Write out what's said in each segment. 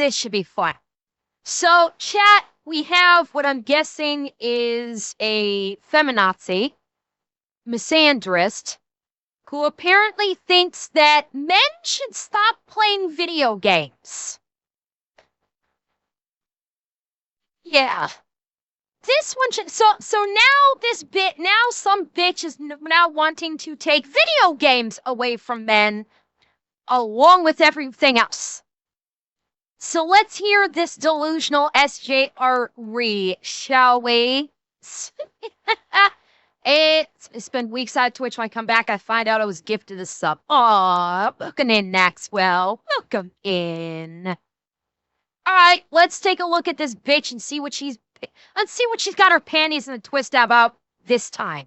this should be fun. So, chat, we have what I'm guessing is a feminazi, misandrist, who apparently thinks that men should stop playing video games. Yeah. This one should, so now some bitch is now wanting to take video games away from men along with everything else. So let's hear this delusional SJR read, shall we? It's been weeks on Twitch. When I come back, I find out I was gifted a sub. Aw, welcome in, Maxwell. Welcome in. All right, let's take a look at this bitch and see what she's got her panties in a twist about this time.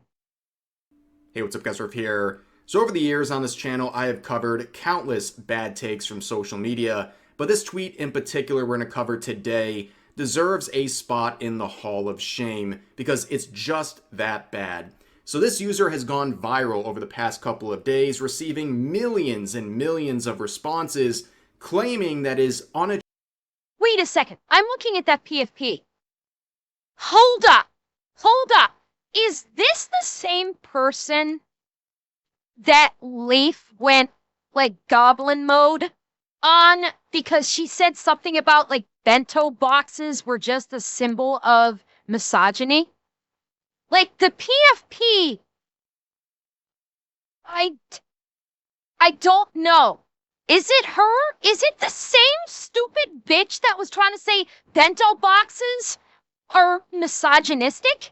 Hey, what's up, guys? Rif here. So over the years on this channel, I have covered countless bad takes from social media, but this tweet in particular we're going to cover today deserves a spot in the Hall of Shame because it's just that bad. So this user has gone viral over the past couple of days, receiving millions and millions of responses claiming that is Wait a second. I'm looking at that PFP. Hold up. Hold up. Is this the same person that Leaf went, like, goblin mode on? Because she said something about, like, bento boxes were just a symbol of misogyny? Like, the PFP... I don't know. Is it her? Is it the same stupid bitch that was trying to say bento boxes are misogynistic?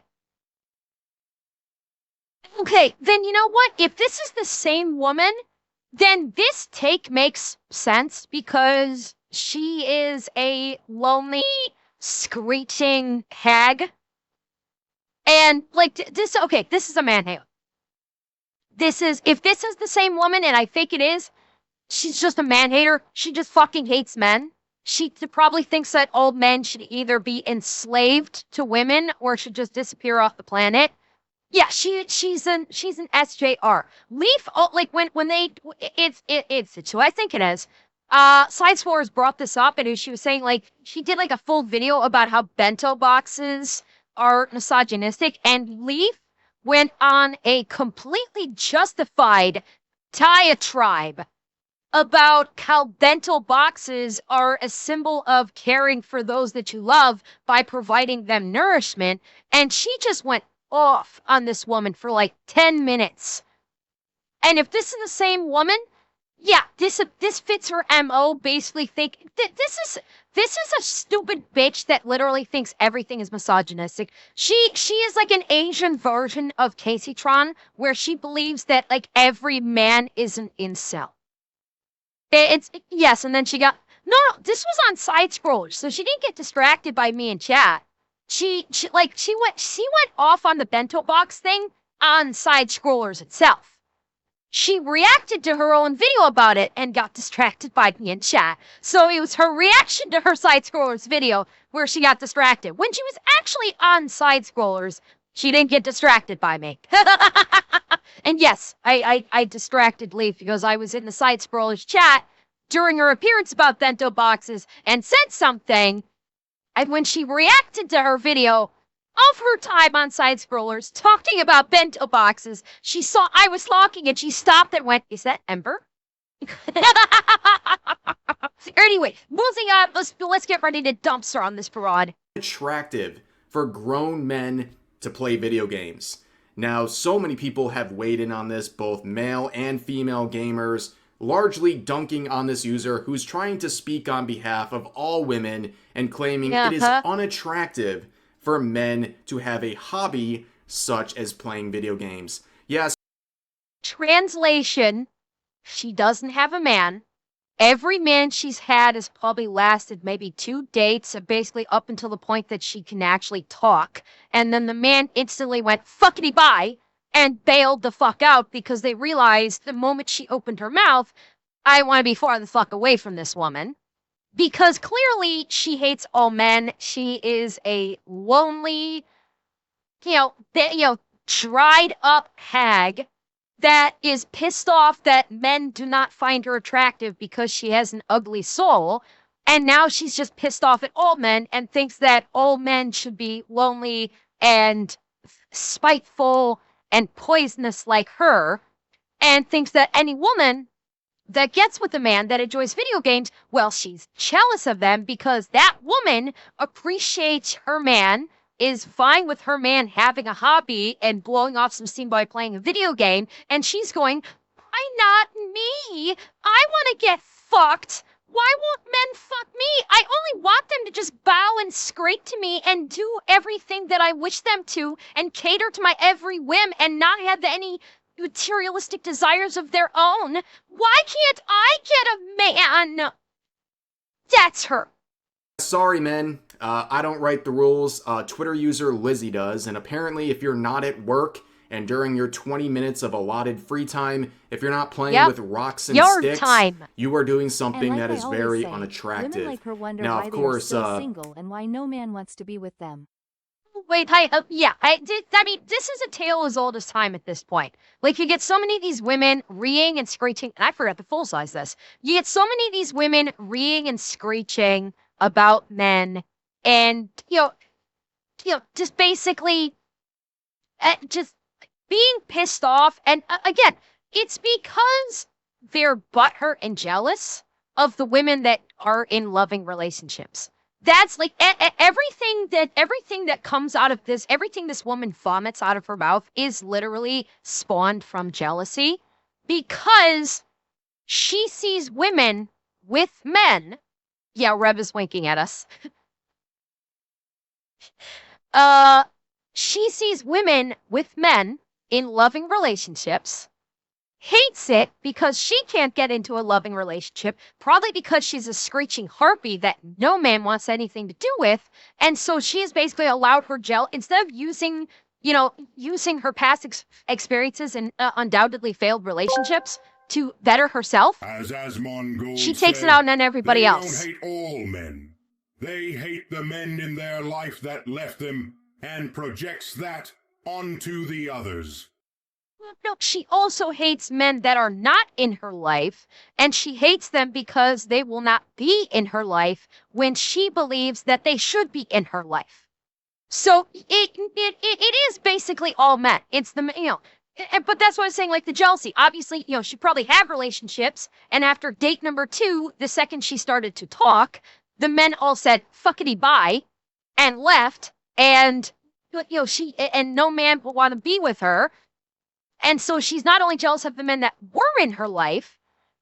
Okay, then you know what? If this is the same woman, then this take makes sense because she is a lonely, screeching hag. And, like, this is a man-hater. If this is the same woman, and I think it is, she's just a man-hater. She just fucking hates men. She probably thinks that all men should either be enslaved to women or should just disappear off the planet. Yeah, she's an SJR. Leaf, like when they it's who I think it is. Side Explorers brought this up and she was saying like she did like a full video about how bento boxes are misogynistic, and Leaf went on a completely justified diatribe about how bento boxes are a symbol of caring for those that you love by providing them nourishment, and she just went off on this woman for like 10 minutes. And if this is the same woman, yeah, this fits her MO. Basically, this is a stupid bitch that literally thinks everything is misogynistic. She is like an Asian version of Casey Tron, where she believes that like every man is an incel. Yes, and then she got no. This was on Side Scrollers, so she didn't get distracted by me in chat. She went off on the bento box thing on Side Scrollers itself. She reacted to her own video about it and got distracted by me in chat. So it was her reaction to her Side Scrollers video where she got distracted. When she was actually on Side Scrollers, she didn't get distracted by me. And yes, I distracted Leaf because I was in the Side Scrollers chat during her appearance about bento boxes and said something. And when she reacted to her video of her time on Side Scrollers talking about bento boxes, she saw I was talking and she stopped and went, "Is that Ember?" Anyway, moving on, let's get ready to dumpster on this parade. attractive for grown men to play video games. Now, so many people have weighed in on this, both male and female gamers, largely dunking on this user who's trying to speak on behalf of all women and claiming it is unattractive for men to have a hobby such as playing video games. Yes. Translation, she doesn't have a man. Every man she's had has probably lasted maybe 2 dates, basically up until the point that she can actually talk. And then the man instantly went fuckity bye and bailed the fuck out because they realized the moment she opened her mouth, I want to be far the fuck away from this woman. Because clearly she hates all men. She is a lonely, dried up hag that is pissed off that men do not find her attractive because she has an ugly soul. And now she's just pissed off at all men and thinks that all men should be lonely and spiteful and poisonous like her, and thinks that any woman that gets with a man that enjoys video games, well, she's jealous of them because that woman appreciates her man, is fine with her man having a hobby and blowing off some steam by playing a video game, and she's going, why not me? I want to get fucked. Why won't men fuck me? I only want them to just bow and scrape to me and do everything that I wish them to and cater to my every whim and not have any materialistic desires of their own. Why can't I get a man? That's her. Sorry, men. I don't write the rules. Twitter user Lizzie does, and apparently if you're not at work and during your 20 minutes of allotted free time, if you're not playing with rocks and sticks, you are doing something that is very unattractive. Women like her wonder now, why of course, they are still single and why no man wants to be with them. Wait, I mean, this is a tale as old as time at this point. Like, you get so many of these women reeing and screeching, and I forgot to full-size this. You get so many of these women reeing and screeching about men, and, just basically, just being pissed off, and again, it's because they're butthurt and jealous of the women that are in loving relationships. That's like everything that comes out of this, everything this woman vomits out of her mouth is literally spawned from jealousy because she sees women with men. Yeah, Reb is winking at us. She sees women with men in loving relationships, hates it because she can't get into a loving relationship, probably because she's a screeching harpy that no man wants anything to do with, and so she has basically allowed her instead of using her past experiences and undoubtedly failed relationships to better herself, she takes it out on everybody else. They don't hate all men. They hate the men in their life that left them and projects that onto the others. No, she also hates men that are not in her life, and she hates them because they will not be in her life when she believes that they should be in her life. So it is basically all men. It's the, but that's what I was saying, like the jealousy. Obviously, she probably had relationships, and after date number 2, the second she started to talk, the men all said, fuckity bye, and left, and, and no man will want to be with her. And so she's not only jealous of the men that were in her life,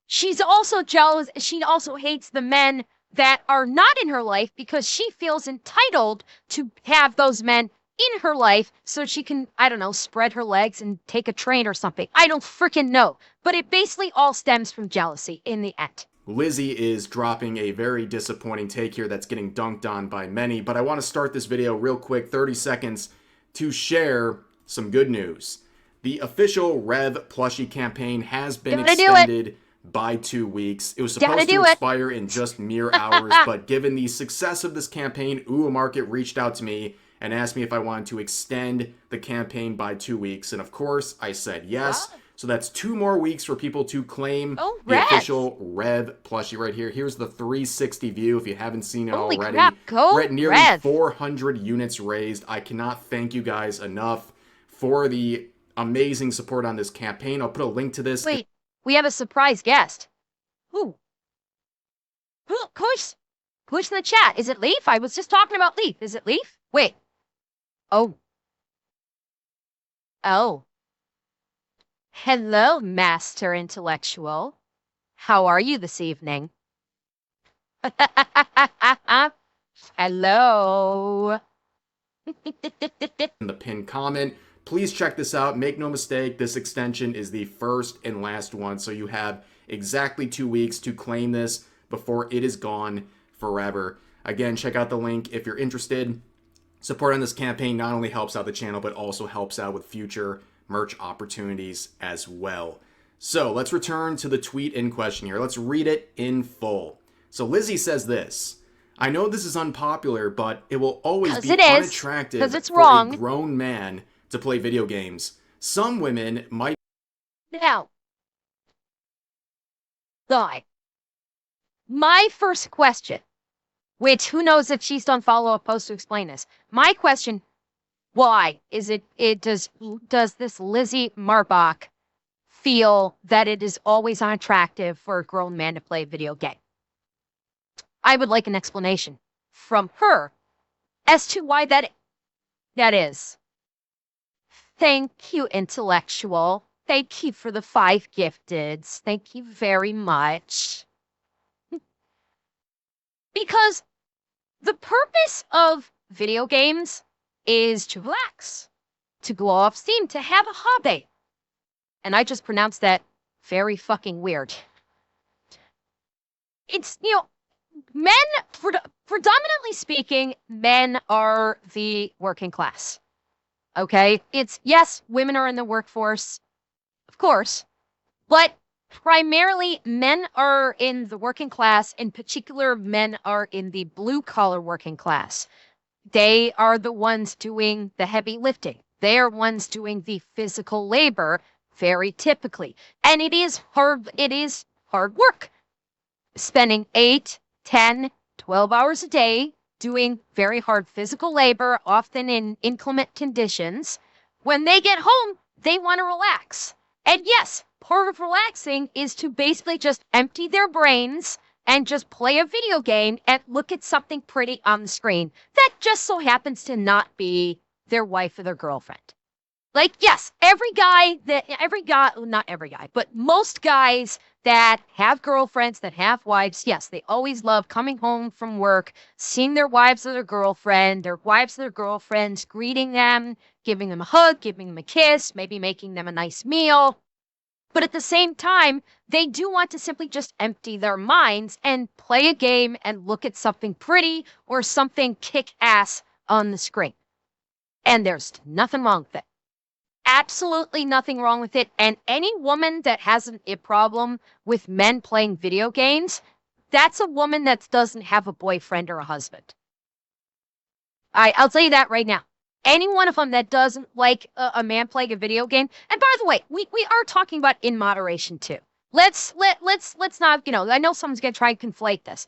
she's also jealous. She also hates the men that are not in her life because she feels entitled to have those men in her life so she can, I don't know, spread her legs and take a train or something. I don't freaking know. But it basically all stems from jealousy in the end. Lizzie is dropping a very disappointing take here that's getting dunked on by many, but I want to start this video real quick, 30 seconds, to share some good news. The official Rev Plushy campaign has been extended by 2 weeks. It was supposed to expire in just mere hours, but given the success of this campaign, Ooh Market reached out to me and asked me if I wanted to extend the campaign by 2 weeks. And of course, I said yes. Wow. So that's 2 more weeks for people to claim the official Rev Plushie right here. Here's the 360 view if you haven't seen it already. Crap, we're at nearly 400 units raised. I cannot thank you guys enough for the amazing support on this campaign. I'll put a link to this. Wait, we have a surprise guest. Who? Who's in the chat? Is it Leaf? I was just talking about Leaf. Is it Leaf? Wait. Oh. Hello, Master Intellectual. How are you this evening? Hello. In the pinned comment. Please check this out. Make no mistake, this extension is the first and last one, so you have exactly 2 weeks to claim this before it is gone forever. Again, check out the link if you're interested. Support on this campaign not only helps out the channel, but also helps out with future merch opportunities as well. So let's return to the tweet in question here. Let's read it in full. So Lizzie says this: I know this is unpopular, but it will always be unattractive for a grown man to play video games. Some women might... Now, guy, my first question Which, who knows if she's done follow-up posts to explain this. My question, why is does this Lizzie Marbach feel that it is always unattractive for a grown man to play a video game? I would like an explanation from her as to why that is. Thank you, intellectual. Thank you for the 5 gifteds. Thank you very much. Because the purpose of video games is to relax, to blow off steam, to have a hobby. And I just pronounced that very fucking weird. It's, men, predominantly speaking, men are the working class. Okay? It's, yes, women are in the workforce, of course, but primarily men are in the working class. In particular, men are in the blue-collar working class. They are the ones doing the heavy lifting. They are ones doing the physical labor, very typically. And it is hard work. Spending 8, 10, 12 hours a day doing very hard physical labor, often in inclement conditions. When they get home, they want to relax. And yes, part of relaxing is to basically just empty their brains and just play a video game and look at something pretty on the screen that just so happens to not be their wife or their girlfriend. Like, yes, not every guy, but most guys that have girlfriends, that have wives, yes, they always love coming home from work, seeing their wives or their girlfriend, their wives or their girlfriends, greeting them, giving them a hug, giving them a kiss, maybe making them a nice meal. But at the same time, they do want to simply just empty their minds and play a game and look at something pretty or something kick-ass on the screen. And there's nothing wrong with it. Absolutely nothing wrong with it. And any woman that has a problem with men playing video games, that's a woman that doesn't have a boyfriend or a husband. I'll tell you that right now. Any one of them that doesn't like a man playing a video game. And by the way, we are talking about in moderation too. Let's not, I know someone's going to try and conflate this.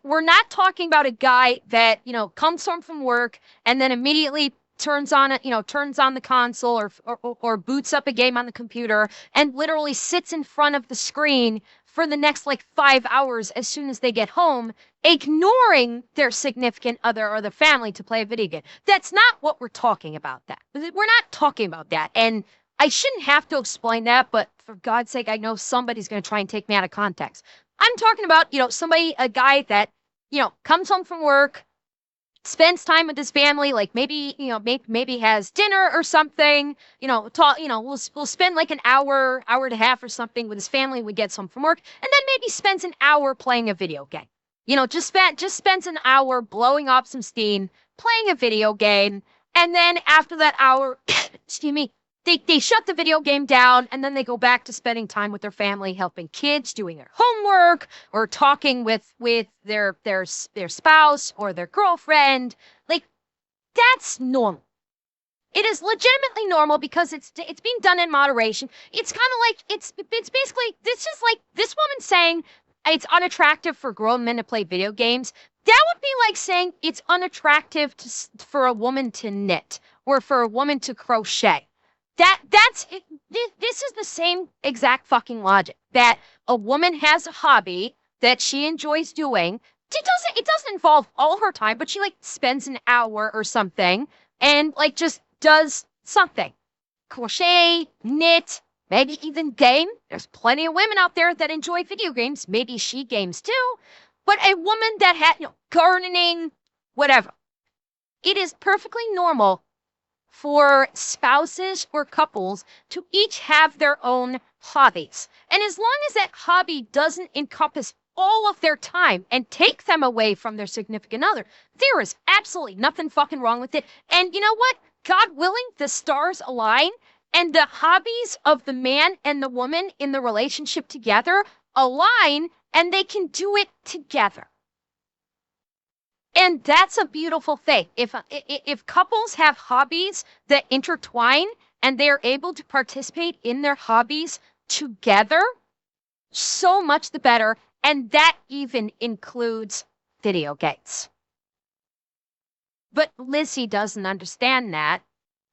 We're not talking about a guy that, comes home from work and then immediately turns on the console or boots up a game on the computer and literally sits in front of the screen for the next 5 hours as soon as they get home, ignoring their significant other or the family to play a video game. That's not what we're talking about. We're not talking about that. And I shouldn't have to explain that, but for God's sake, I know somebody's going to try and take me out of context. I'm talking about, a guy that, comes home from work, spends time with his family, maybe has dinner or something, we'll spend an hour and a half or something with his family when he gets home from work, and then maybe spends an hour playing a video game. Just spends an hour blowing off some steam, playing a video game, and then after that hour, excuse me, they shut the video game down, and then they go back to spending time with their family, helping kids, doing their homework, or talking with their spouse or their girlfriend. That's normal. It is legitimately normal because it's being done in moderation. It's kind of it's basically, this is this woman saying it's unattractive for grown men to play video games. That would be like saying it's unattractive for a woman to knit or for a woman to crochet. That's it. This is the same exact fucking logic, that a woman has a hobby that she enjoys doing. It doesn't involve all her time, but she spends an hour or something and just does something. Crochet, knit, maybe even game. There's plenty of women out there that enjoy video games. Maybe she games too. But a woman that had, gardening, whatever. It is perfectly normal for spouses or couples to each have their own hobbies. And as long as that hobby doesn't encompass all of their time and take them away from their significant other, there is absolutely nothing fucking wrong with it. And you know what? God willing, the stars align and the hobbies of the man and the woman in the relationship together align, and they can do it together. And that's a beautiful thing. If couples have hobbies that intertwine and they're able to participate in their hobbies together, so much the better. And that even includes video games. But Lizzie doesn't understand that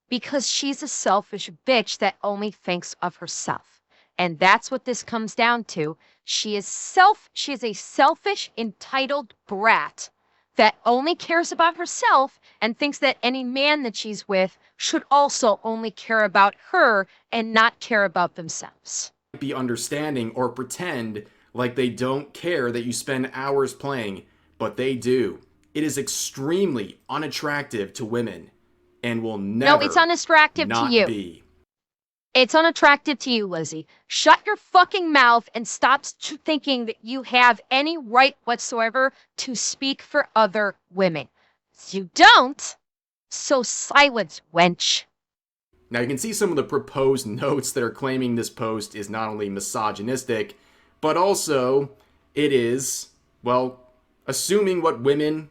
because she's a selfish bitch that only thinks of herself. And that's what this comes down to. She is a selfish, entitled brat that only cares about herself and thinks that any man that she's with should also only care about her and not care about themselves. Be understanding or pretend like they don't care that you spend hours playing, but they do. It is extremely unattractive to women and will never No, it's unattractive not to you. be. It's unattractive to you, Lizzie. Shut your fucking mouth and stop thinking that you have any right whatsoever to speak for other women. You don't, so silence, wench. Now you can see some of the proposed notes that are claiming this post is not only misogynistic, but also it is, well, assuming what women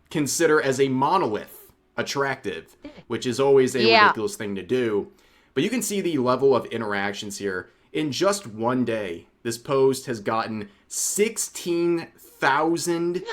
consider as a monolith attractive, which is always a ridiculous thing to do. But you can see the level of interactions here. In just one day, this post has gotten 16,000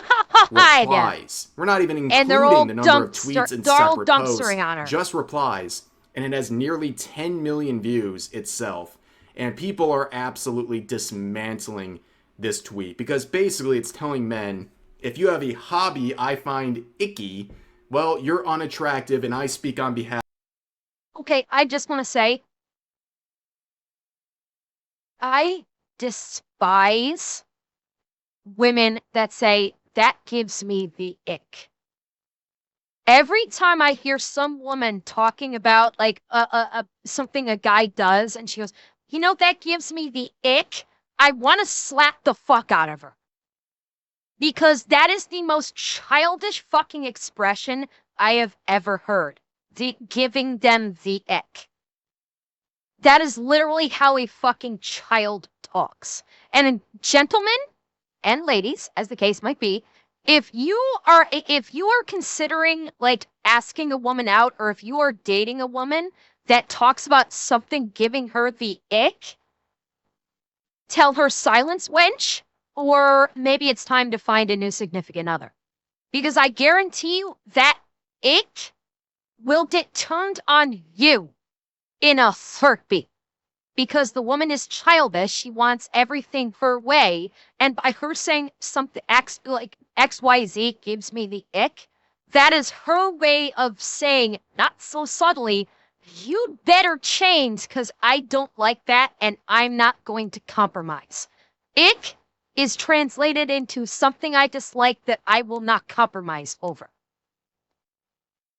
replies. We're not even including the number of tweets and separate posts, just replies. And it has nearly 10 million views itself. And people are absolutely dismantling this tweet because basically it's telling men, if you have a hobby I find icky, well, you're unattractive and I speak on behalf. Okay, I just want to say, I despise women that say, that gives me the ick. Every time I hear some woman talking about like something a guy does and she goes, you know, that gives me the ick, I want to slap the fuck out of her. Because that is the most childish fucking expression I have ever heard. Giving them the ick. That is literally how a fucking child talks. And gentlemen and ladies, as the case might be, if you are considering like asking a woman out, or if you are dating a woman that talks about something giving her the ick, tell her silence, wench, or maybe it's time to find a new significant other. Because I guarantee you that ick will get turned on you in a heartbeat. Because the woman is childish, she wants everything her way, and by her saying something like XYZ gives me the ick, that is her way of saying, not so subtly, you'd better change because I don't like that and I'm not going to compromise. Ick is translated into something I dislike that I will not compromise over.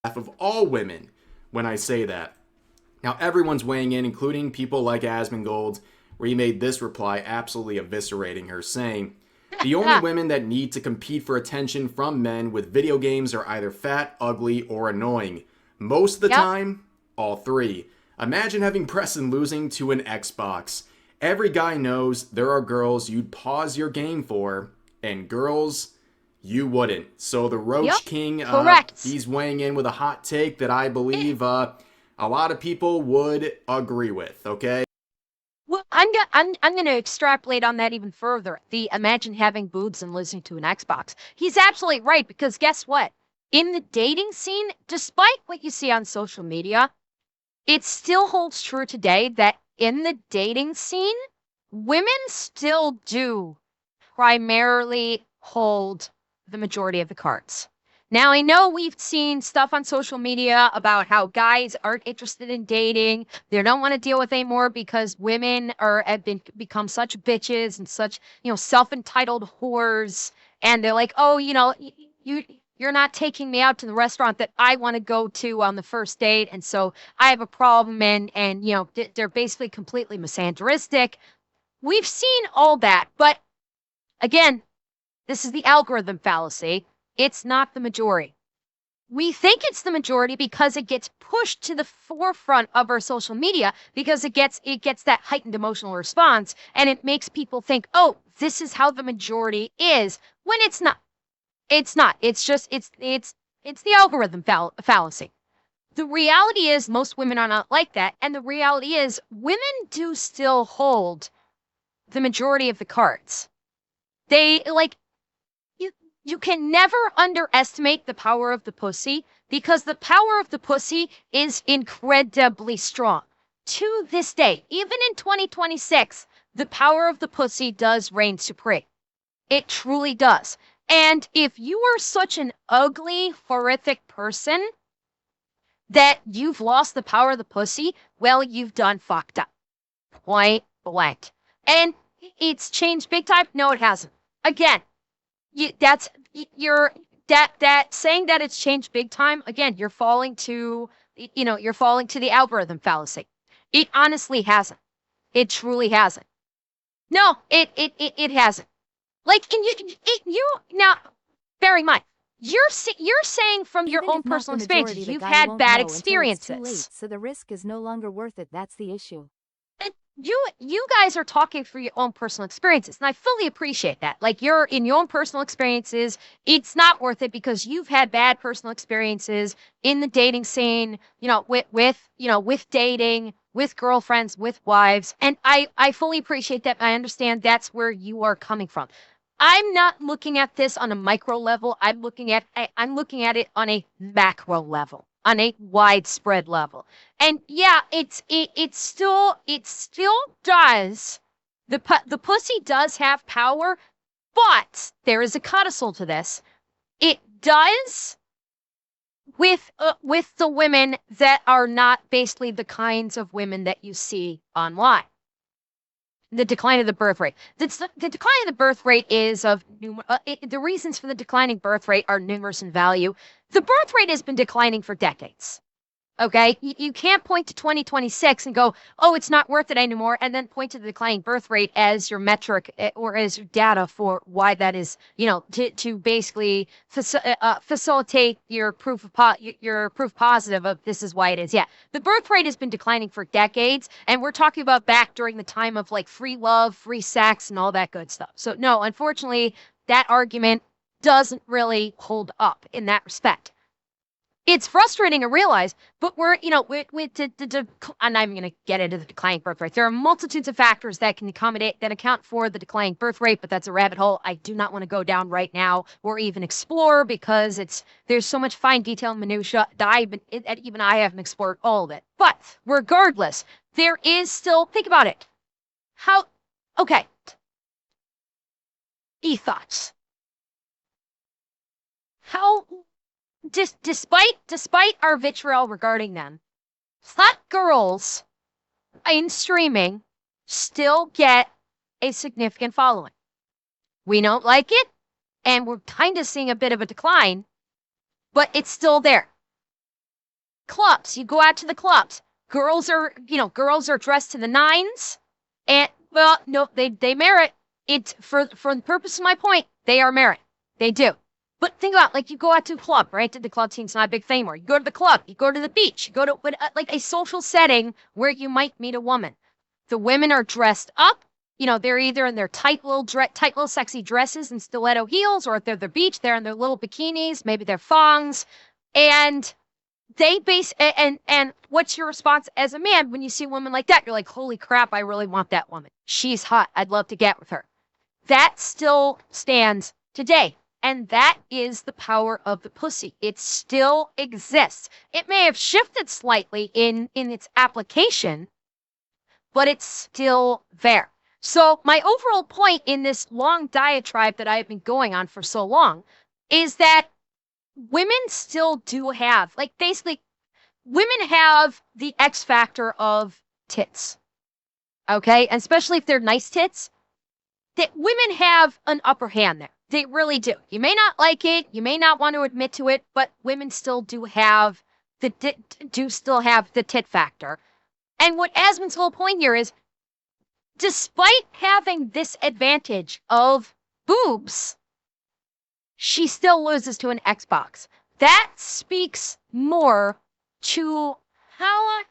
Of all women when I say that. Now everyone's weighing in, including people like Asmongold, where he made this reply absolutely eviscerating her, saying, the only women that need to compete for attention from men with video games are either fat, ugly, or annoying. Most of the time, all three. Imagine having Preston losing to an Xbox. Every guy knows there are girls you'd pause your game for, and girls you wouldn't. So the Roach King, he's weighing in with a hot take that I believe a lot of people would agree with, okay? Well, I'm gonna extrapolate on that even further. The imagine having boobs and listening to an Xbox. He's absolutely right, because guess what? In the dating scene, despite what you see on social media, it still holds true today that in the dating scene, women still do primarily hold the majority of the cards. Now, I know we've seen stuff on social media about how guys aren't interested in dating. They don't want to deal with anymore because women have become such bitches and such, self-entitled whores. And they're like, oh, you're not taking me out to the restaurant that I want to go to on the first date. And so I have a problem. And they're basically completely misandristic. We've seen all that. But again, this is the algorithm fallacy. It's not the majority. We think it's the majority because it gets pushed to the forefront of our social media because it gets that heightened emotional response, and it makes people think, oh, this is how the majority is, when it's not. It's not. It's just it's the algorithm fallacy. The reality is most women are not like that, and the reality is women do still hold the majority of the cards. They you can never underestimate the power of the pussy because the power of the pussy is incredibly strong. To this day, even in 2026, the power of the pussy does reign supreme. It truly does. And if you are such an ugly, horrific person that you've lost the power of the pussy, well, you've done fucked up. Point blank. And it's changed big time? No, it hasn't. Again, you're saying that it's changed big time. Again, you're falling to the algorithm fallacy. It honestly hasn't. It truly hasn't. No, it hasn't. Like, and you now, bear in mind, you're saying from your Even own if not personal the majority, experiences, the you've guy had won't bad know until it's too late, experiences. so the risk is no longer worth it. That's the issue. And you guys are talking through your own personal experiences, and I fully appreciate that. Like, you're in your own personal experiences, it's not worth it because you've had bad personal experiences in the dating scene, with dating, with girlfriends, with wives, and I fully appreciate that. I understand that's where you are coming from. I'm not looking at this on a micro level. I'm looking at it on a macro level, on a widespread level. And yeah, it still does. The pussy does have power, but there is a codicil to this. It does with the women that are not basically the kinds of women that you see online. The decline of the birth rate. The decline of the birth rate is the reasons for the declining birth rate are numerous in value. The birth rate has been declining for decades. Okay, you can't point to 2026 and go, oh, it's not worth it anymore, and then point to the declining birth rate as your metric or as your data for why that is, to basically facilitate your your proof positive of this is why it is. Yeah, the birth rate has been declining for decades, and we're talking about back during the time of like free love, free sex, and all that good stuff. So no, unfortunately, that argument doesn't really hold up in that respect. It's frustrating to realize, but and I'm going to get into the declining birth rate. There are multitudes of factors that can account for the declining birth rate, but that's a rabbit hole I do not want to go down right now or even explore because there's so much fine detail and minutia that even I haven't explored all of it. But regardless, there is still, think about it. Okay. E-thoughts. How despite our vitriol regarding them, hot girls in streaming still get a significant following. We don't like it, and we're kind of seeing a bit of a decline, but it's still there. Clubs, you go out to the clubs. Girls are dressed to the nines, and well, no, they merit it for the purpose of my point. They are merit. They do. But think about, like, you go out to a club, right? The club scene's not a big thing anymore. You go to the club, you go to the beach, you go to like a social setting where you might meet a woman. The women are dressed up. They're either in their tight little sexy dresses and stiletto heels, or if they're at the beach, they're in their little bikinis, maybe they're thongs. And and what's your response as a man when you see a woman like that? You're like, holy crap, I really want that woman. She's hot. I'd love to get with her. That still stands today. And that is the power of the pussy. It still exists. It may have shifted slightly in its application, but it's still there. So my overall point in this long diatribe that I've been going on for so long is that women still do have, like, basically, women have the X factor of tits. Okay? And especially if they're nice tits, that women have an upper hand there. They really do. You may not like it, you may not want to admit to it, but women still do have the tit factor. And what Asmund's whole point here is, despite having this advantage of boobs, she still loses to an Xbox. That speaks more to her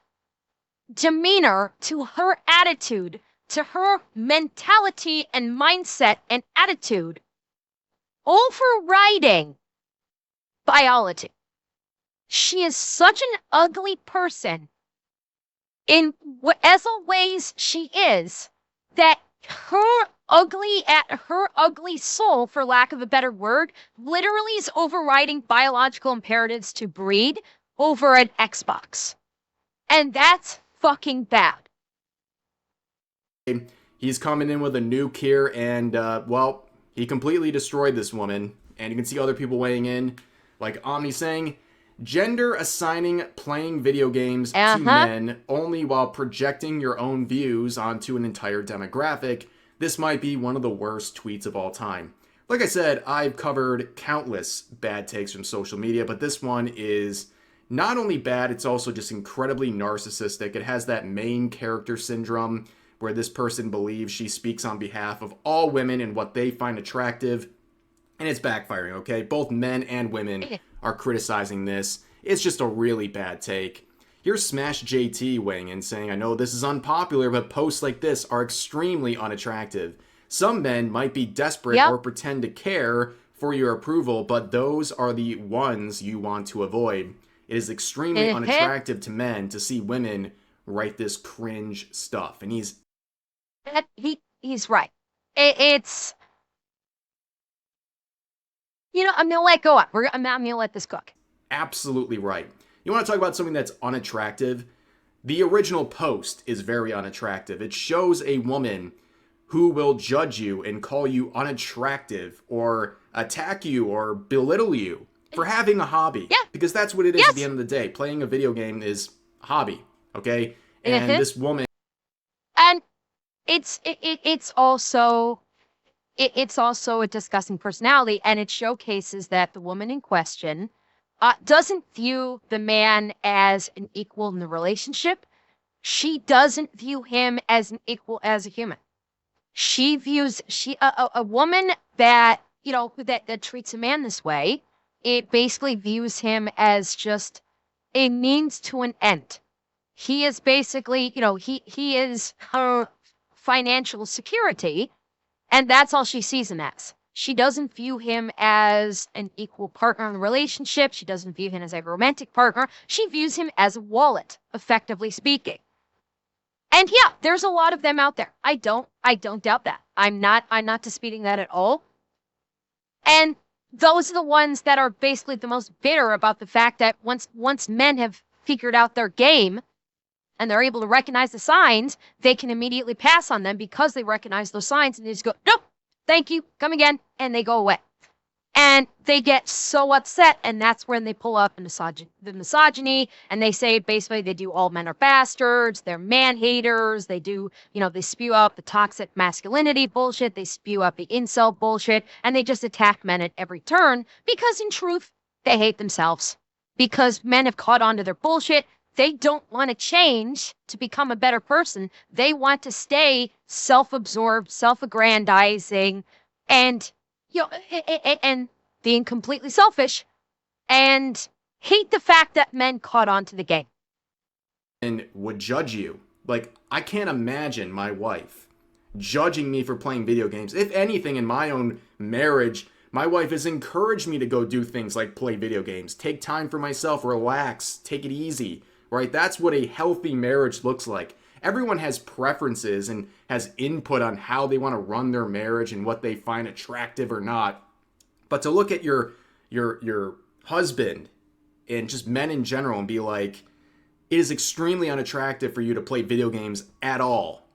demeanor, to her attitude, to her mentality and mindset and attitude, overriding biology. She is such an ugly person in whatever ways she is, that her ugly soul, for lack of a better word, literally is overriding biological imperatives to breed over an Xbox. And that's fucking bad. He's coming in with a nuke here, and, well, he completely destroyed this woman. And you can see other people weighing in, like Omni saying, gender assigning playing video games to men only while projecting your own views onto an entire demographic. This might be one of the worst tweets of all time. Like I said, I've covered countless bad takes from social media, but this one is not only bad, it's also just incredibly narcissistic. It has that main character syndrome where this person believes she speaks on behalf of all women and what they find attractive. And it's backfiring, okay? Both men and women are criticizing this. It's just a really bad take. Here's Smash JT weighing in saying, I know this is unpopular, but posts like this are extremely unattractive. Some men might be desperate or pretend to care for your approval, but those are the ones you want to avoid. It is extremely unattractive to men to see women write this cringe stuff. And he's right. It's, you know, I'm gonna let go up. I'm gonna let this cook. Absolutely right. You want to talk about something that's unattractive? The original post is very unattractive. It shows a woman who will judge you and call you unattractive or attack you or belittle you for having a hobby. Yeah. Because that's what it is at the end of the day. Playing a video game is a hobby, okay? And this woman... And it's also a disgusting personality, and it showcases that the woman in question doesn't view the man as an equal in the relationship. She doesn't view him as an equal as a human. She views a woman that, you know, that treats a man this way. It basically views him as just a means to an end. He is basically, you know, he is her financial security, and that's all she sees him as. She doesn't view him as an equal partner in the relationship. She doesn't view him as a romantic partner. She views him as a wallet, effectively speaking. And yeah, there's a lot of them out there. I don't doubt that. I'm not disputing that at all. And those are the ones that are basically the most bitter about the fact that once men have figured out their game and they're able to recognize the signs, they can immediately pass on them because they recognize those signs, and they just go, nope, thank you, come again, and they go away. And they get so upset, and that's when they pull up the misogyny, and they say basically they do all men are bastards, they're man haters, they do, you know, they spew out the toxic masculinity bullshit, they spew out the incel bullshit, and they just attack men at every turn because in truth, they hate themselves. Because men have caught on to their bullshit. They don't want to change to become a better person. They want to stay self-absorbed, self-aggrandizing, and, you know, and being completely selfish, and hate the fact that men caught on to the game. And would judge you. Like, I can't imagine my wife judging me for playing video games. If anything, in my own marriage, my wife has encouraged me to go do things like play video games, take time for myself, relax, take it easy. Right? That's what a healthy marriage looks like. Everyone has preferences and has input on how they want to run their marriage and what they find attractive or not. But to look at your husband and just men in general and be like, it is extremely unattractive for you to play video games at all.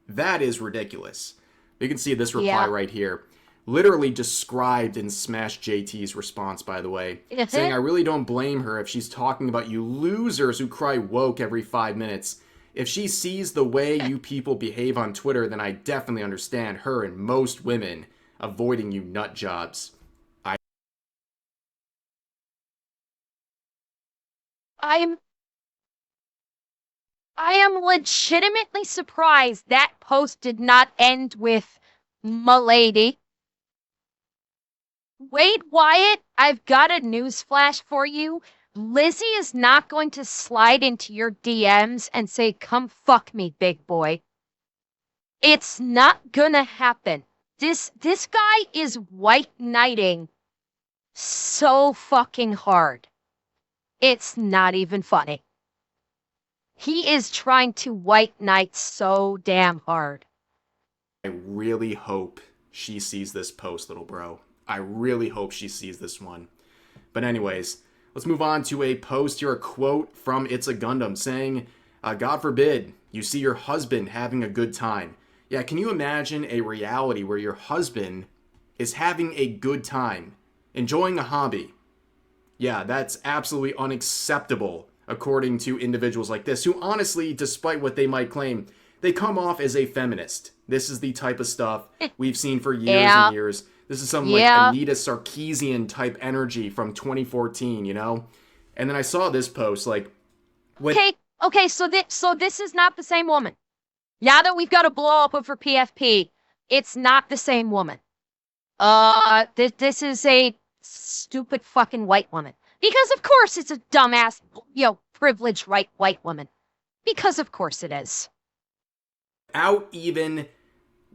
That is ridiculous. You can see this reply right here. Literally described in Smash JT's response, by the way, saying, I really don't blame her if she's talking about you losers who cry woke every 5 minutes. If she sees the way you people behave on Twitter, then I definitely understand her and most women avoiding you nut jobs. I am legitimately surprised that post did not end with "M'lady." Wait, Wyatt, I've got a news flash for you. Lizzie is not going to slide into your DMs and say, come fuck me, big boy. It's not gonna happen. This guy is white knighting so fucking hard. It's not even funny. He is trying to white knight so damn hard. I really hope she sees this post, little bro. I really hope she sees this one. But anyways, let's move on to a post here, a quote from It's a Gundam saying, God forbid you see your husband having a good time. Yeah, can you imagine a reality where your husband is having a good time, enjoying a hobby? Yeah, that's absolutely unacceptable, according to individuals like this, who honestly, despite what they might claim, they come off as a feminist. This is the type of stuff we've seen for years and Yeah, years. This is some like yeah. Anita Sarkeesian type energy from 2014, you know? And then I saw this post, like, with Okay, so this is not the same woman. Now that we've got a blow up of her PFP, it's not the same woman. This is a stupid fucking white woman. Because of course it's a dumbass, privileged white woman. Because of course it is. without even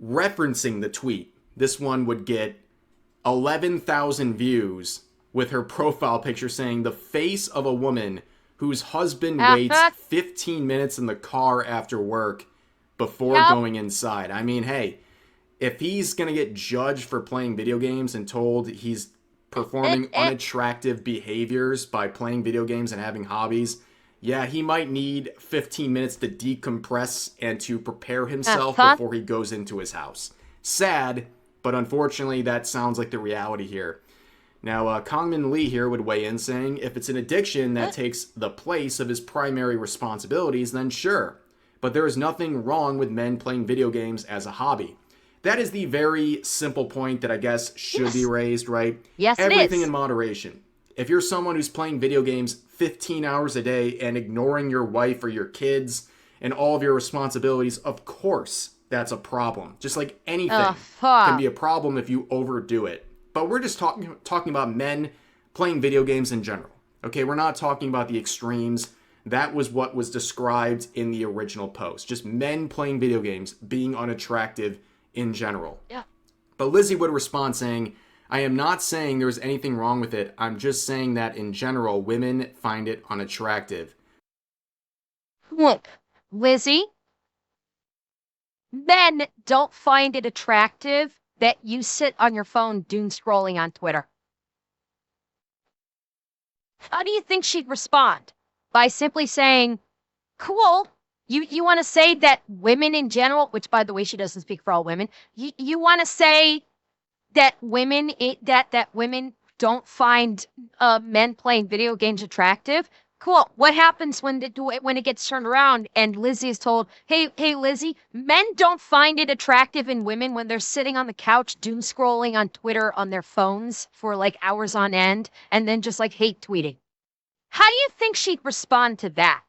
referencing the tweet, this one would get 11,000 views with her profile picture saying the face of a woman whose husband waits 15 minutes in the car after work before Yep. going inside. I mean, hey, if he's going to get judged for playing video games and told he's performing unattractive behaviors by playing video games and having hobbies, yeah, he might need 15 minutes to decompress and to prepare himself before he goes into his house. Sad, but unfortunately, that sounds like the reality here. Now, Kongmin Lee here would weigh in saying, if it's an addiction that takes the place of his primary responsibilities, then sure. But there is nothing wrong with men playing video games as a hobby. That is the very simple point that I guess should be raised, right? Yes, it Everything is. in moderation. If you're someone who's playing video games 15 hours a day and ignoring your wife or your kids and all of your responsibilities, of course that's a problem. Just like anything can be a problem if you overdo it. But we're just talking about men playing video games in general. Okay, we're not talking about the extremes. That was what was described in the original post. Just men playing video games being unattractive in general. Yeah. But Lizzie would respond saying, I am not saying there's anything wrong with it. I'm just saying that in general, women find it unattractive. Look, Lizzie, men don't find it attractive that you sit on your phone doom scrolling on Twitter. How do you think she'd respond? By simply saying, cool. You want to say that women in general, which by the way, she doesn't speak for all women, you want to say that that women don't find men playing video games attractive? Cool. What happens when it gets turned around and Lizzie is told, hey Lizzie, men don't find it attractive in women when they're sitting on the couch doom scrolling on Twitter on their phones for like hours on end and then just like hate tweeting. How do you think she'd respond to that?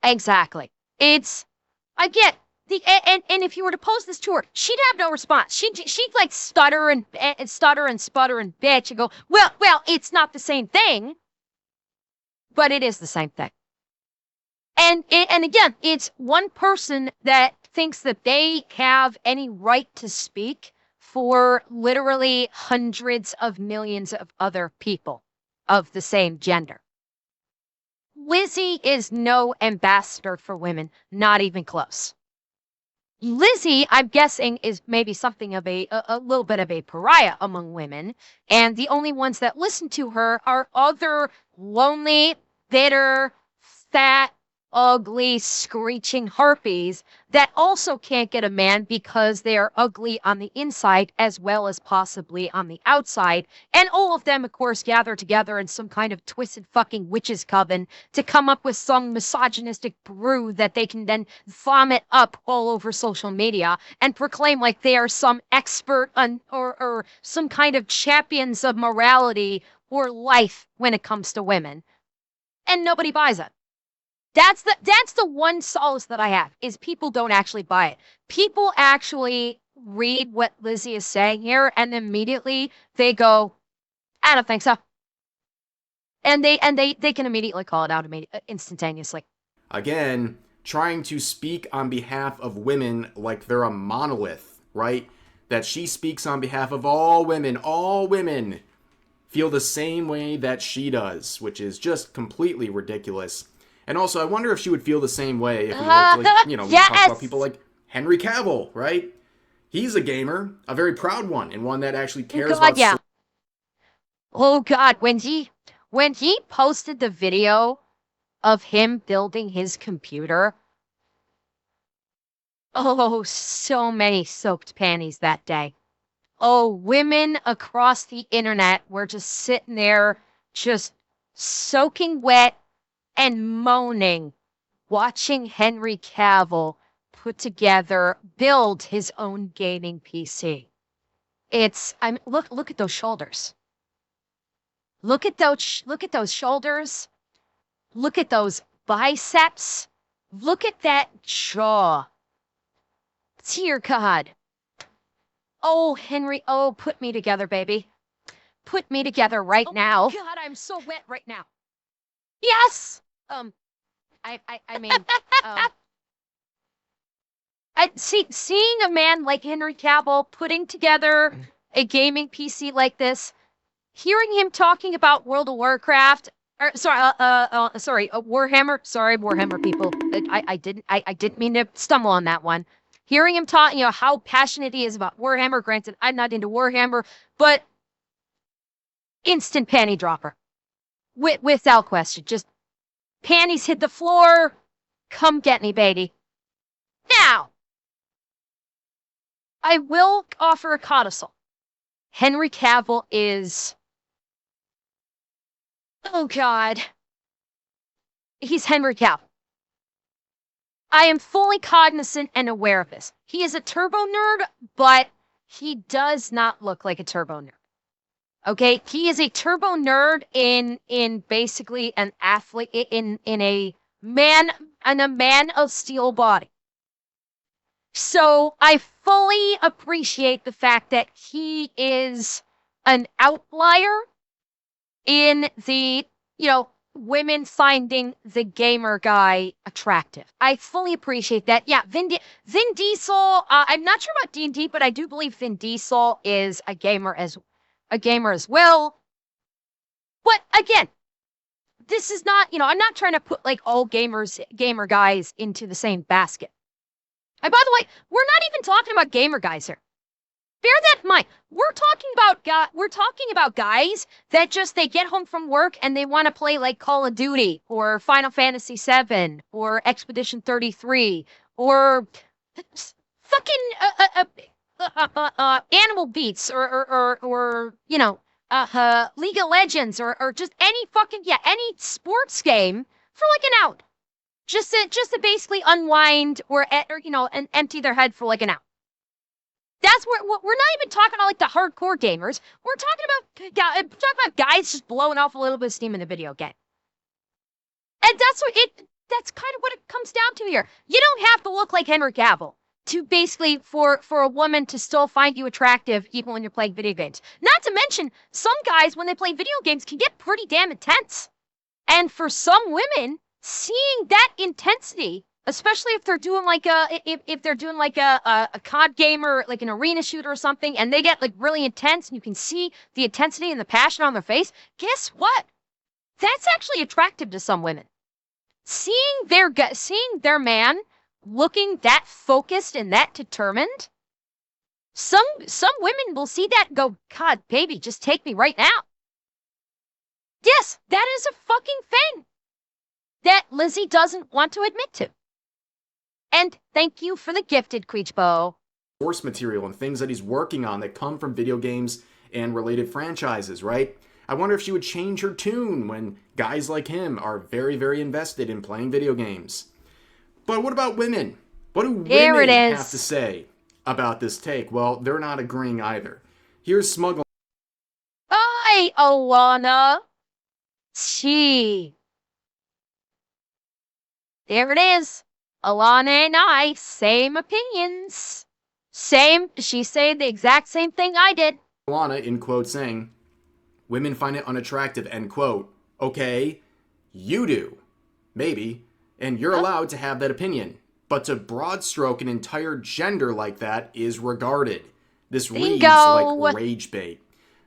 Exactly. I get and if you were to pose this to her, she'd have no response. She'd like stutter and sputter and bitch and go, well, it's not the same thing, but it is the same thing. And again, it's one person that thinks that they have any right to speak for literally hundreds of millions of other people of the same gender. Lizzie is no ambassador for women, not even close. Lizzie, I'm guessing, is maybe something of a little bit of a pariah among women, and the only ones that listen to her are other lonely, bitter, fat, ugly, screeching harpies that also can't get a man because they are ugly on the inside as well as possibly on the outside. And all of them, of course, gather together in some kind of twisted fucking witches' coven to come up with some misogynistic brew that they can then vomit up all over social media and proclaim like they are some expert on or some kind of champions of morality or life when it comes to women. And nobody buys it. That's the one solace that I have is people don't actually buy it. People actually read what Lizzie is saying here and immediately they go, I don't think so. And they can immediately call it out instantaneously. Again, trying to speak on behalf of women like they're a monolith, right? That she speaks on behalf of all women feel the same way that she does, which is just completely ridiculous. And also, I wonder if she would feel the same way if we looked like, we talk about people like Henry Cavill, right? He's a gamer, a very proud one, and one that actually cares about... Yeah. Oh, God, when he posted the video of him building his computer, oh, so many soaked panties that day. Oh, women across the internet were just sitting there, just soaking wet and moaning, watching Henry Cavill build his own gaming PC. Look at those shoulders. Look at those shoulders. Look at those biceps. Look at that jaw. Dear God. Oh, Henry, put me together, baby. Put me together right now. God, I'm so wet right now. Yes. Seeing a man like Henry Cavill putting together a gaming PC like this, hearing him talking about World of Warcraft, Warhammer. Sorry, Warhammer people. I didn't mean to stumble on that one. Hearing him talk, how passionate he is about Warhammer. Granted, I'm not into Warhammer, but instant panty dropper, without question. Just panties hit the floor. Come get me, baby. Now, I will offer a codicil. Henry Cavill is... Oh, God. He's Henry Cavill. I am fully cognizant and aware of this. He is a turbo nerd, but he does not look like a turbo nerd. Okay? He is a turbo nerd in basically an athlete, in a man of steel body. So I fully appreciate the fact that he is an outlier in the, women finding the gamer guy attractive. I fully appreciate that. Yeah, Vin Diesel, I'm not sure about D&D, but I do believe Vin Diesel is a gamer as well. But again, this is not, I'm not trying to put like all gamer guys into the same basket. And by the way, we're not even talking about gamer guys here. Bear that in mind. We're talking about guys that they get home from work and they want to play like Call of Duty or Final Fantasy VII or Expedition 33 or fucking Animal Beats or League of Legends or just any sports game for like an hour. Just to basically unwind or and empty their head for like an hour. That's where we're not even talking about like the hardcore gamers. We're talking about guys just blowing off a little bit of steam in the video game. And that's kind of what it comes down to here. You don't have to look like Henry Cavill to basically for a woman to still find you attractive even when you're playing video games. Not to mention, some guys when they play video games can get pretty damn intense. And for some women, seeing that intensity, especially if they're doing like a COD game or like an arena shooter or something, and they get like really intense, and you can see the intensity and the passion on their face. Guess what? That's actually attractive to some women. Seeing their man looking that focused and that determined, some women will see that and go, God, baby, just take me right now. Yes, that is a fucking thing that Lizzie doesn't want to admit to. And thank you for the gifted, Creechbo. Source material and things that he's working on that come from video games and related franchises, right? I wonder if she would change her tune when guys like him are very, very invested in playing video games. But what about women? What do women have to say about this take? Well, they're not agreeing either. Here's Smug. Hi, Alana. There it is. Alana and I, same opinions. She said the exact same thing I did. Alana, in quote, saying, women find it unattractive, end quote. Okay, you do. Maybe. And you're allowed to have that opinion. But to broad stroke an entire gender like that is regarded. This reads like rage bait.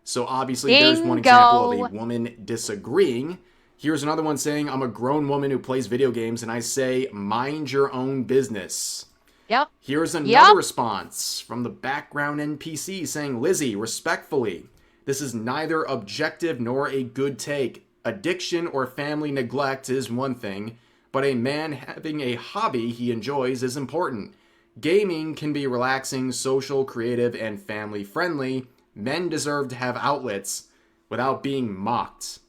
So obviously there's one example of a woman disagreeing. Here's another one saying, I'm a grown woman who plays video games, and I say, mind your own business. Yep. Here's another Yep. response from the background NPC saying, Lizzie, respectfully, this is neither objective nor a good take. Addiction or family neglect is one thing, but a man having a hobby he enjoys is important. Gaming can be relaxing, social, creative, and family friendly. Men deserve to have outlets without being mocked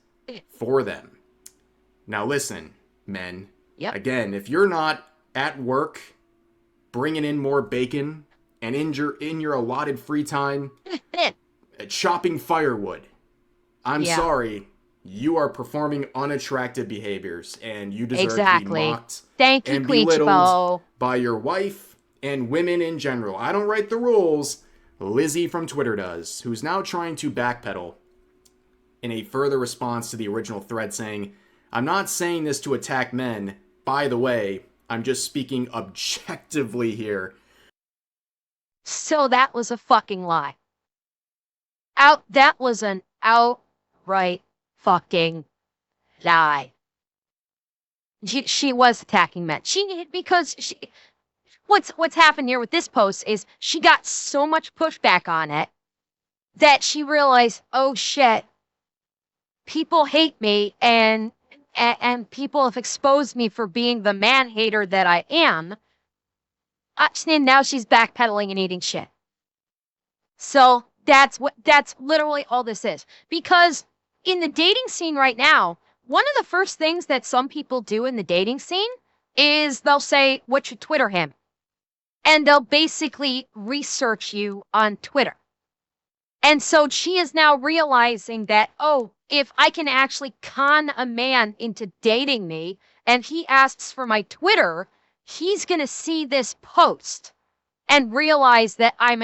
for them. Now listen, men. Yep. Again, if you're not at work bringing in more bacon and in your allotted free time chopping firewood, I'm sorry, you are performing unattractive behaviors and you deserve to be mocked Thank you, and belittled Queechbo. by your wife and women in general. I don't write the rules. Lizzie from Twitter does, who's now trying to backpedal in a further response to the original thread saying, I'm not saying this to attack men. By the way, I'm just speaking objectively here. So that was a fucking lie. That was an outright fucking lie. She was attacking men. What's happened here with this post is she got so much pushback on it that she realized, oh shit, people hate me and people have exposed me for being the man hater that I am. And now she's backpedaling and eating shit. So that's literally all this is. Because in the dating scene right now, one of the first things that some people do in the dating scene is they'll say, what's your Twitter handle? And they'll basically research you on Twitter. And so she is now realizing that, oh, if I can actually con a man into dating me and he asks for my Twitter, he's going to see this post and realize that I'm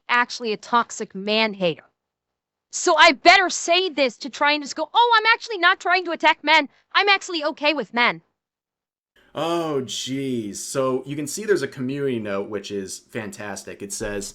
actually a toxic man hater. So I better say this to try and just go, oh, I'm actually not trying to attack men. I'm actually okay with men. Oh, geez. So you can see there's a community note, which is fantastic. It says,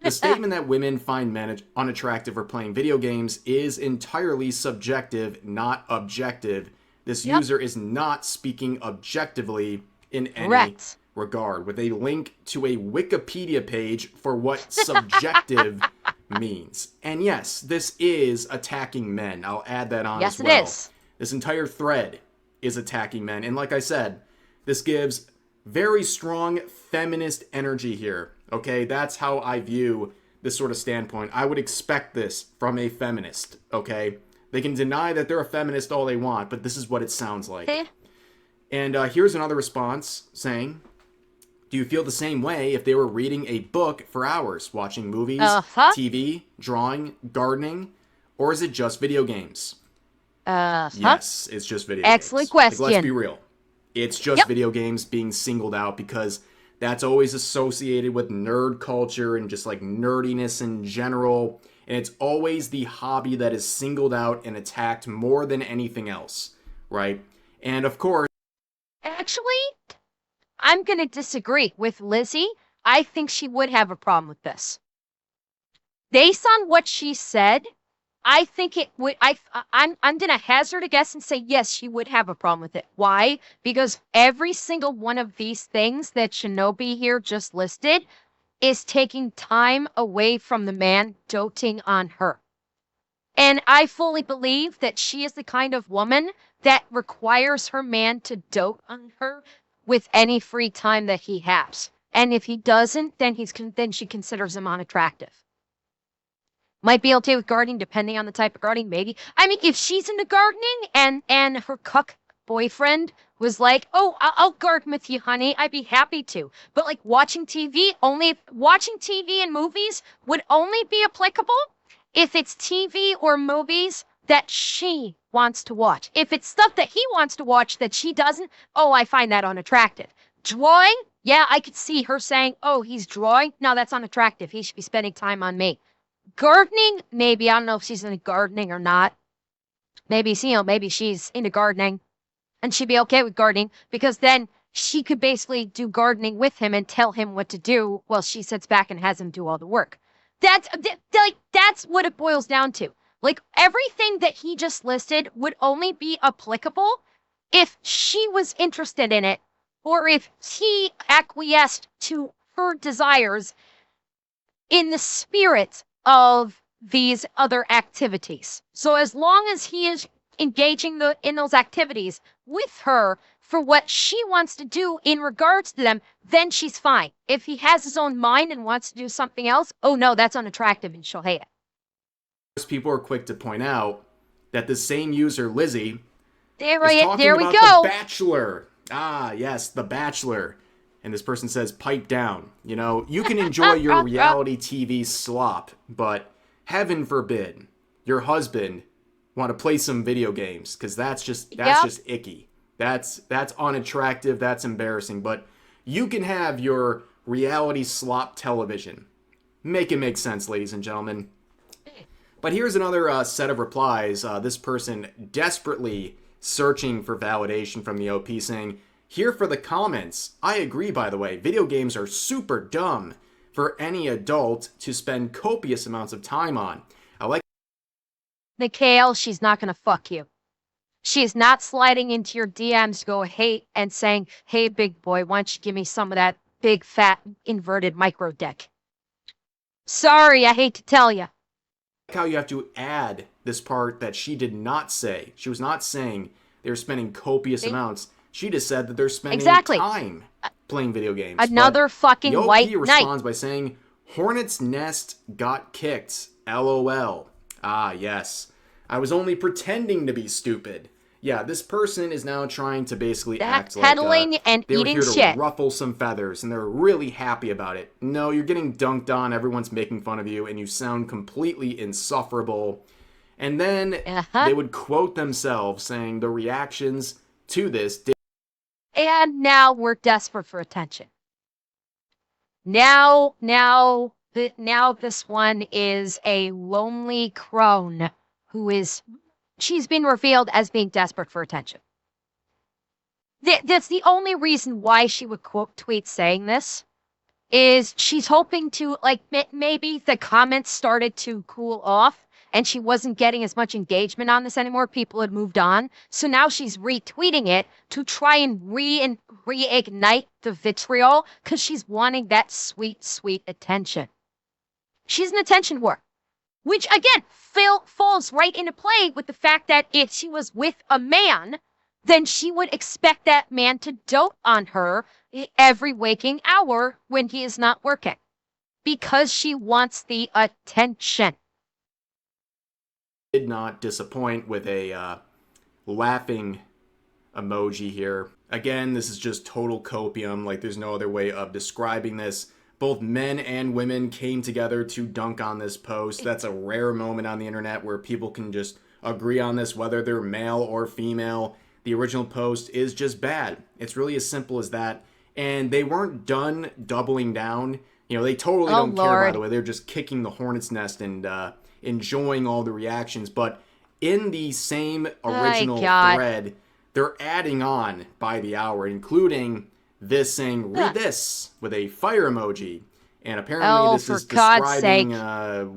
the statement that women find men unattractive for playing video games is entirely subjective, not objective. This user is not speaking objectively in any regard, with a link to a Wikipedia page for what subjective means. And yes, this is attacking men. I'll add that on as well. Yes, it is. This entire thread is attacking men. And like I said, this gives very strong feminist energy here. Okay, that's how I view this sort of standpoint. I would expect this from a feminist, okay? They can deny that they're a feminist all they want, but this is what it sounds like. And here's another response saying, do you feel the same way if they were reading a book for hours, watching movies, TV, drawing, gardening, or is it just video games? Yes, it's just video games. Excellent question. Like, let's be real. It's just video games being singled out because that's always associated with nerd culture and just like nerdiness in general. And it's always the hobby that is singled out and attacked more than anything else, right? And of course... Actually, I'm going to disagree with Lizzie. I think she would have a problem with this. Based on what she said, I think it would. I'm going to hazard a guess and say yes, she would have a problem with it. Why? Because every single one of these things that Shinobi here just listed is taking time away from the man doting on her. And I fully believe that she is the kind of woman that requires her man to dote on her with any free time that he has. And if he doesn't, then she considers him unattractive. Might be okay with gardening, depending on the type of gardening, maybe. I mean, if she's into gardening and her cuck boyfriend was like, oh, I'll garden with you, honey, I'd be happy to. But like watching TV and movies would only be applicable if it's TV or movies that she wants to watch. If it's stuff that he wants to watch that she doesn't, oh, I find that unattractive. Drawing, yeah, I could see her saying, oh, he's drawing. No, that's unattractive. He should be spending time on me. Gardening, maybe. I don't know if she's into gardening or not. Maybe she's into gardening and she'd be okay with gardening because then she could basically do gardening with him and tell him what to do while she sits back and has him do all the work. That's what it boils down to. Like, everything that he just listed would only be applicable if she was interested in it or if he acquiesced to her desires in the spirit of these other activities. So as long as he is engaging in those activities with her for what she wants to do in regards to them, then she's fine. If he has his own mind and wants to do something else, oh no, that's unattractive and she'll hate it. People are quick to point out that the same user, Lizzie, There is talking we about go. The Bachelor. Ah, yes, The Bachelor. And this person says, pipe down. You know, you can enjoy your reality TV slop, but heaven forbid your husband want to play some video games, because that's just icky. That's unattractive. That's embarrassing. But you can have your reality slop television. Make it make sense, ladies and gentlemen. But here's another set of replies. This person desperately searching for validation from the OP saying, here for the comments. I agree, by the way. Video games are super dumb for any adult to spend copious amounts of time on. I like Mikhail, she's not going to fuck you. She is not sliding into your DMs to go, hey, and saying, hey, big boy, why don't you give me some of that big, fat, inverted micro deck? Sorry, I hate to tell you. how you have to add this part that she did not say. She was not saying they're spending copious amounts. She just said that they're spending time playing video games. Another fucking white knight. The OP responds by saying, Hornet's Nest got kicked. LOL. Ah, yes. I was only pretending to be stupid. Yeah, this person is now trying to basically act like and they were eating here to shit. ruffle some feathers, and they're really happy about it. No, you're getting dunked on, everyone's making fun of you, and you sound completely insufferable. And then they would quote themselves saying the reactions to this. And now we're desperate for attention. Now this one is a lonely crone who is, she's been revealed as being desperate for attention. That's the only reason why she would tweet saying this, is she's hoping to, like, maybe the comments started to cool off and she wasn't getting as much engagement on this anymore. People had moved on. So now she's retweeting it to try and reignite the vitriol because she's wanting that sweet, sweet attention. She's an attention whore, which, again, falls right into play with the fact that if she was with a man, then she would expect that man to dote on her every waking hour when he is not working because she wants the attention. Did not disappoint with a laughing emoji here. Again, this is just total copium. Like, there's no other way of describing this. Both men and women came together to dunk on this post. That's a rare moment on the internet where people can just agree on this, whether they're male or female. The original post is just bad. It's really as simple as that. And they weren't done doubling down. You know, they totally don't care, by the way. They're just kicking the hornet's nest and enjoying all the reactions. But in the same original thread, they're adding on by the hour, including this saying, read this, with a fire emoji. And apparently this is describing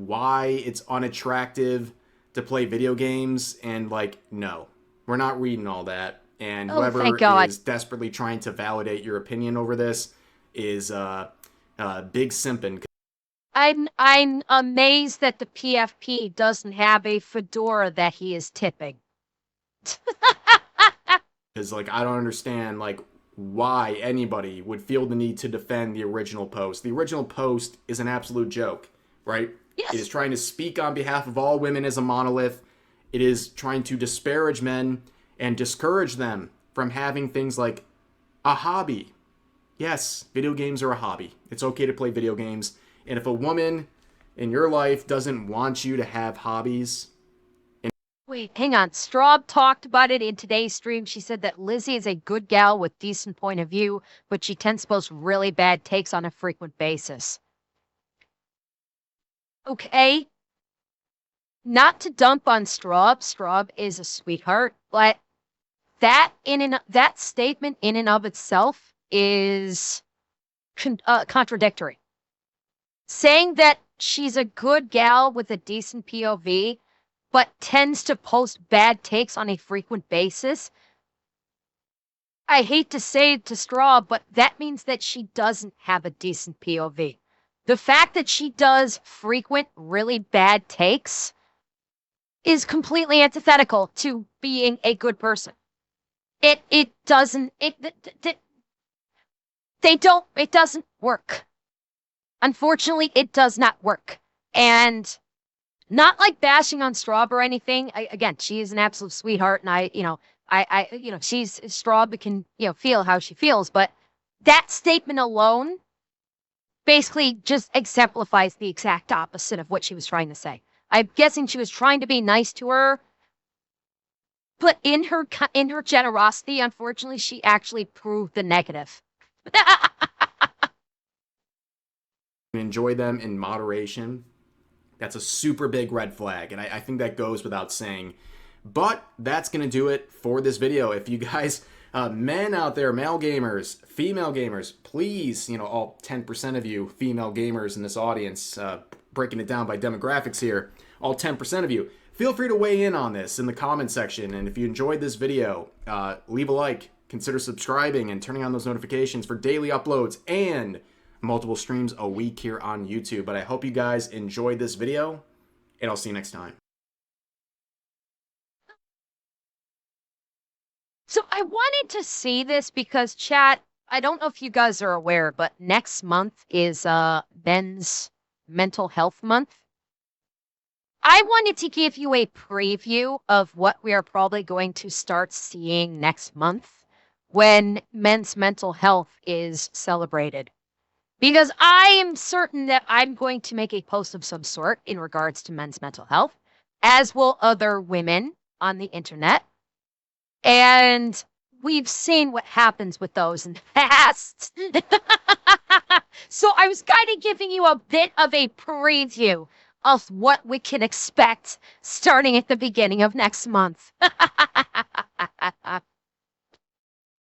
why it's unattractive to play video games. And, like, no, we're not reading all that. And whoever is desperately trying to validate your opinion over this is big simping. I'm amazed that the PFP doesn't have a fedora that he is tipping. Because, like, I don't understand, like, why anybody would feel the need to defend the original post. The original post is an absolute joke, right? Yes. It is trying to speak on behalf of all women as a monolith. It is trying to disparage men and discourage them from having things like a hobby. Yes, video games are a hobby. It's okay to play video games. And if a woman in your life doesn't want you to have hobbies... Wait, hang on. Straub talked about it in today's stream. She said that Lizzie is a good gal with decent point of view, but she tends to post really bad takes on a frequent basis. Okay. Not to dump on Straub. Straub is a sweetheart, but that statement in and of itself is contradictory. Saying that she's a good gal with a decent POV, but tends to post bad takes on a frequent basis, I hate to say it to Straw, but that means that she doesn't have a decent POV. The fact that she does frequent, really bad takes is completely antithetical to being a good person. It doesn't it doesn't work. Unfortunately, it does not work. And not like bashing on Straub or anything. Again, she is an absolute sweetheart, and she's Straub can, feel how she feels, but that statement alone basically just exemplifies the exact opposite of what she was trying to say. I'm guessing she was trying to be nice to her, but in her generosity, unfortunately, she actually proved the negative. Enjoy them in moderation. That's a super big red flag, and I think that goes without saying. But that's going to do it for this video. If you guys, men out there, male gamers, female gamers, please, all 10% of you female gamers in this audience, breaking it down by demographics here, all 10% of you, feel free to weigh in on this in the comment section. And if you enjoyed this video, leave a like, consider subscribing and turning on those notifications for daily uploads and multiple streams a week here on YouTube. But I hope you guys enjoyed this video, and I'll see you next time. So I wanted to see this because, chat, I don't know if you guys are aware, but next month is Men's Mental Health Month. I wanted to give you a preview of what we are probably going to start seeing next month when men's mental health is celebrated. Because I am certain that I'm going to make a post of some sort in regards to men's mental health, as will other women on the internet. And we've seen what happens with those in the past. So I was kind of giving you a bit of a preview of what we can expect starting at the beginning of next month.